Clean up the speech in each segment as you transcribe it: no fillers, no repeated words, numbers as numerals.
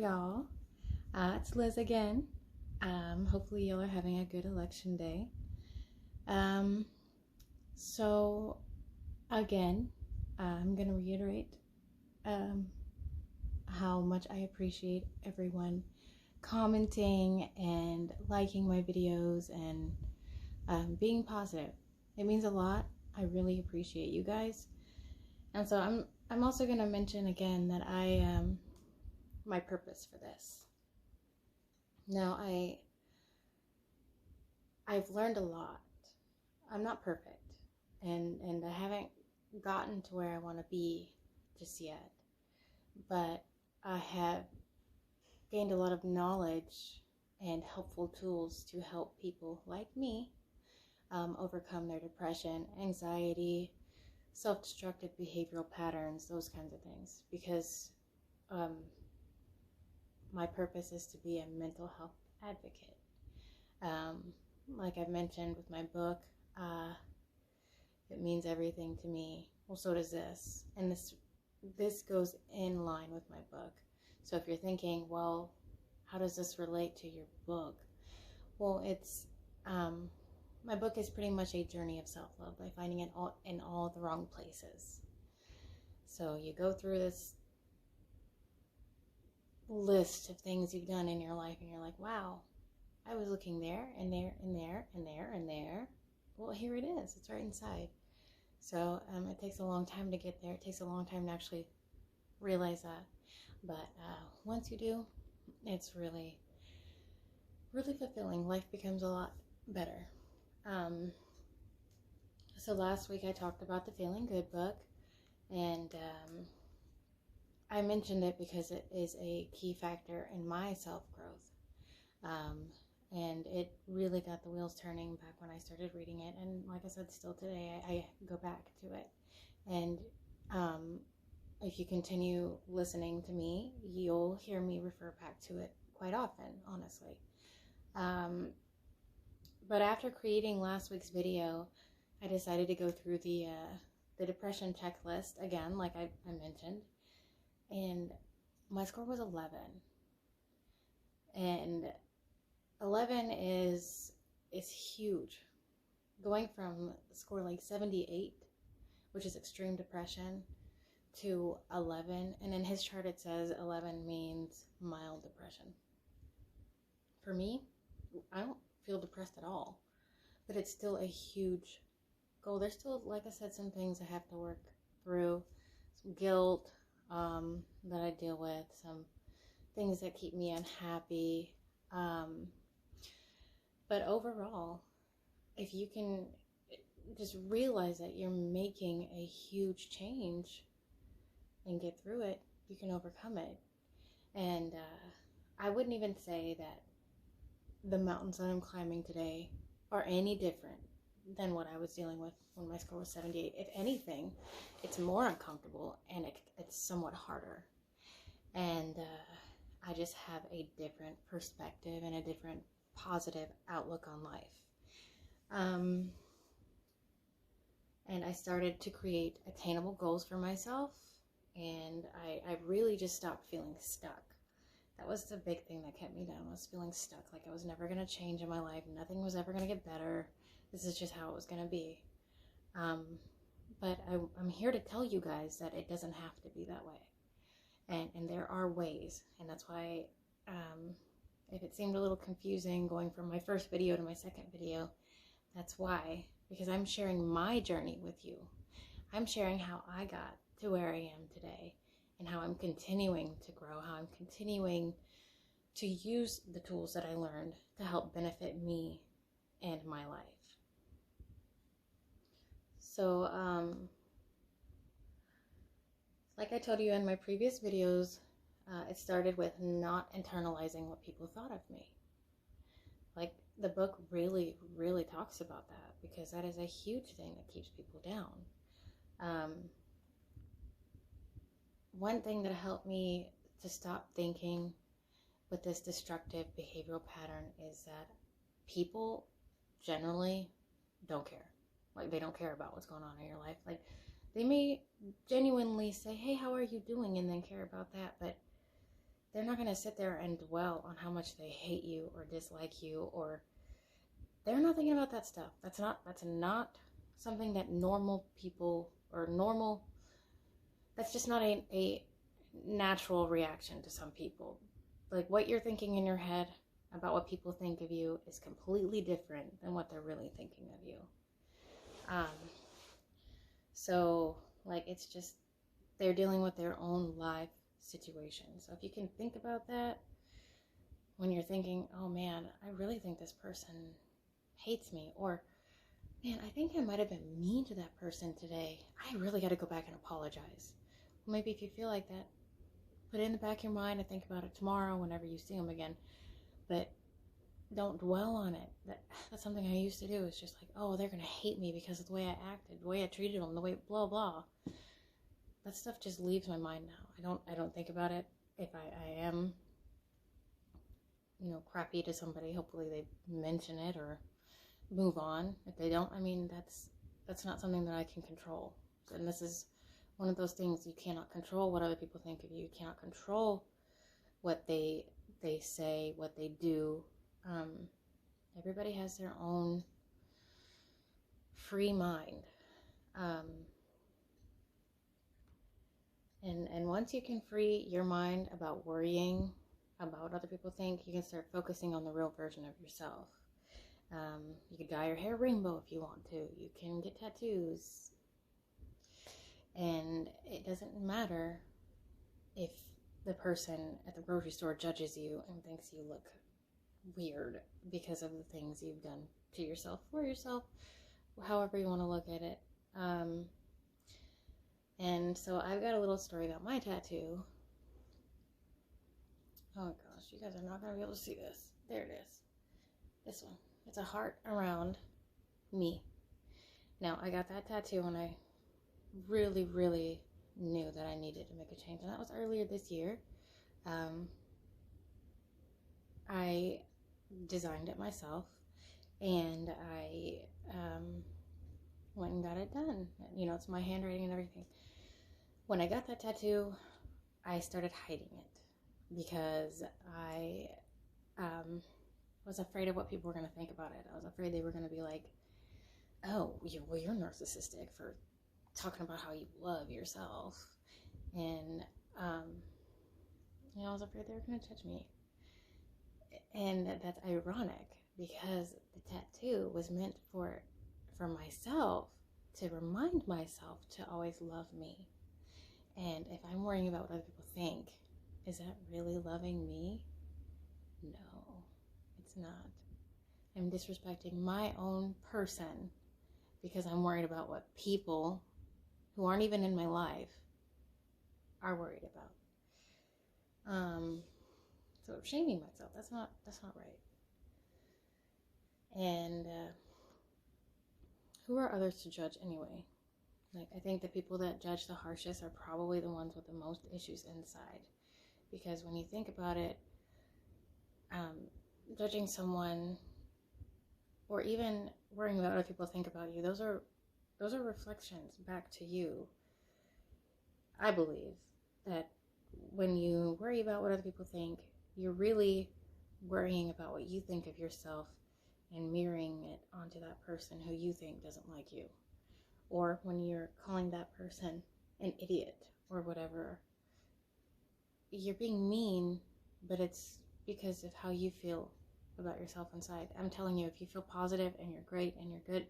y'all? It's Liz again. Hopefully y'all are having a good election day. Um, so again, I'm gonna reiterate how much I appreciate everyone commenting and liking my videos and being positive. It means a lot. I really appreciate you guys. And so I'm also gonna mention again that my purpose for this. Now I've learned a lot. I'm not perfect, and I haven't gotten to where I want to be just yet, but I have gained a lot of knowledge and helpful tools to help people like me overcome their depression, anxiety, self-destructive behavioral patterns, those kinds of things, because my purpose is to be a mental health advocate. Like I've mentioned with my book, it means everything to me. Well, so does this. And this goes in line with my book. So if you're thinking, well, how does this relate to your book? Well, it's my book is pretty much a journey of self-love by finding it in all the wrong places. So you go through this list of things you've done in your life and you're like, wow, I was looking there and there and there and there and there. Well, here it is. It's right inside. So it takes a long time to get there. It takes a long time to actually realize that. But once you do, it's really, really fulfilling. Life becomes a lot better. So last week I talked about the Feeling Good book, and I mentioned it because it is a key factor in my self-growth. And it really got the wheels turning back when I started reading it. And like I said, still today, I go back to it. And if you continue listening to me, you'll hear me refer back to it quite often, honestly. But after creating last week's video, I decided to go through the depression checklist again, like I mentioned. And my score was 11. And 11 is huge. Going from a score like 78, which is extreme depression, to 11, and in his chart it says 11 means mild depression. For me, I don't feel depressed at all, but it's still a huge goal. There's still, like I said, some things I have to work through, some guilt that I deal with, some things that keep me unhappy. But overall, if you can just realize that you're making a huge change and get through it, you can overcome it. And I wouldn't even say that the mountains that I'm climbing today are any different than what I was dealing with when my score was 78. If anything, it's more uncomfortable and it's somewhat harder. And I just have a different perspective and a different positive outlook on life. And I started to create attainable goals for myself, and I really just stopped feeling stuck. That was the big thing that kept me down, was feeling stuck, like I was never going to change in my life, nothing was ever going to get better, this is just how it was going to be. But I'm here to tell you guys that it doesn't have to be that way. And there are ways, and that's why if it seemed a little confusing going from my first video to my second video, that's why, because I'm sharing my journey with you. I'm sharing how I got to where I am today and how I'm continuing to grow, how I'm continuing to use the tools that I learned to help benefit me and my life. So, like I told you in my previous videos, it started with not internalizing what people thought of me. Like, the book really, really talks about that, because that is a huge thing that keeps people down. One thing that helped me to stop thinking with this destructive behavioral pattern is that people generally don't care. Like, they don't care about what's going on in your life. Like, they may genuinely say, hey, how are you doing? And then care about that, but they're not going to sit there and dwell on how much they hate you or dislike you, or they're not thinking about that stuff. That's not something that normal people or normal, that's just not a natural reaction to some people. Like, what you're thinking in your head about what people think of you is completely different than what they're really thinking of you. So, like, it's just, they're dealing with their own life situation. So if you can think about that when you're thinking, oh man, I really think this person hates me, or man, I think I might have been mean to that person today. I really got to go back and apologize. Well, maybe if you feel like that, put it in the back of your mind and think about it tomorrow whenever you see them again. But don't dwell on it. That's something I used to do. It's just like, oh, they're going to hate me because of the way I acted, the way I treated them, the way blah, blah. That stuff just leaves my mind now. I don't think about it. If I am, crappy to somebody, hopefully they mention it or move on. If they don't, I mean, that's not something that I can control. And this is one of those things, you cannot control what other people think of you. You cannot control what they say, what they do. Everybody has their own free mind. And once you can free your mind about worrying about what other people think, you can start focusing on the real version of yourself. You can dye your hair rainbow if you want to. You can get tattoos. And it doesn't matter if the person at the grocery store judges you and thinks you look weird because of the things you've done to yourself, for yourself, however you want to look at it. And so I've got a little story about my tattoo. Oh gosh, you guys are not going to be able to see this. There it is. This one. It's a heart around me. Now, I got that tattoo when I really, really knew that I needed to make a change. And that was earlier this year. I designed it myself. And I went and got it done. It's my handwriting and everything. When I got that tattoo, I started hiding it because I was afraid of what people were going to think about it. I was afraid they were going to be like, oh, you're narcissistic for talking about how you love yourself. And, I was afraid they were going to judge me. And that's ironic because the tattoo was meant for myself, to remind myself to always love me. And if I'm worrying about what other people think, is that really loving me? No, it's not. I'm disrespecting my own person because I'm worried about what people who aren't even in my life are worried about. So shaming myself, that's not right. And who are others to judge anyway? Like, I think the people that judge the harshest are probably the ones with the most issues inside. Because when you think about it, judging someone or even worrying about what other people think about you, those are reflections back to you. I believe that when you worry about what other people think, you're really worrying about what you think of yourself and mirroring it onto that person who you think doesn't like you. Or when you're calling that person an idiot or whatever, you're being mean, but it's because of how you feel about yourself inside. I'm telling you, if you feel positive and you're great and you're good,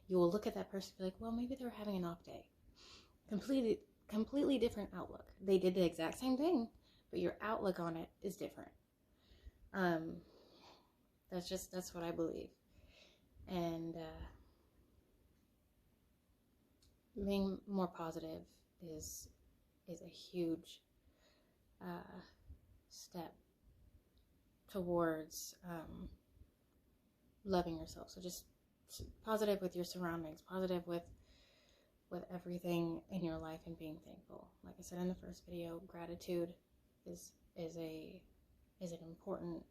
you will look at that person and be like, well, maybe they're having an off day. Completely different outlook. They did the exact same thing, but your outlook on it is different. That's what I believe. And being more positive is a huge step towards loving yourself. So just positive with your surroundings, positive with everything in your life, and being thankful. Like I said in the first video, gratitude is an important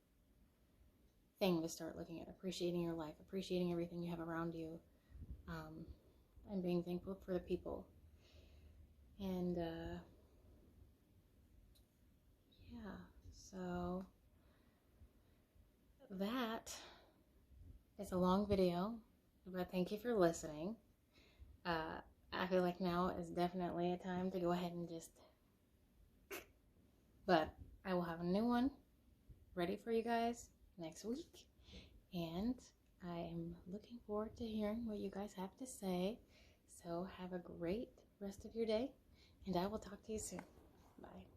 thing to start looking at. Appreciating your life, appreciating everything you have around you, and being thankful for the people. And yeah, So that is a long video, but thank you for listening. I feel like now is definitely a time to go ahead and just, but I will have a new one ready for you guys next week, and I am looking forward to hearing what you guys have to say. So have a great rest of your day, and I will talk to you soon. Bye.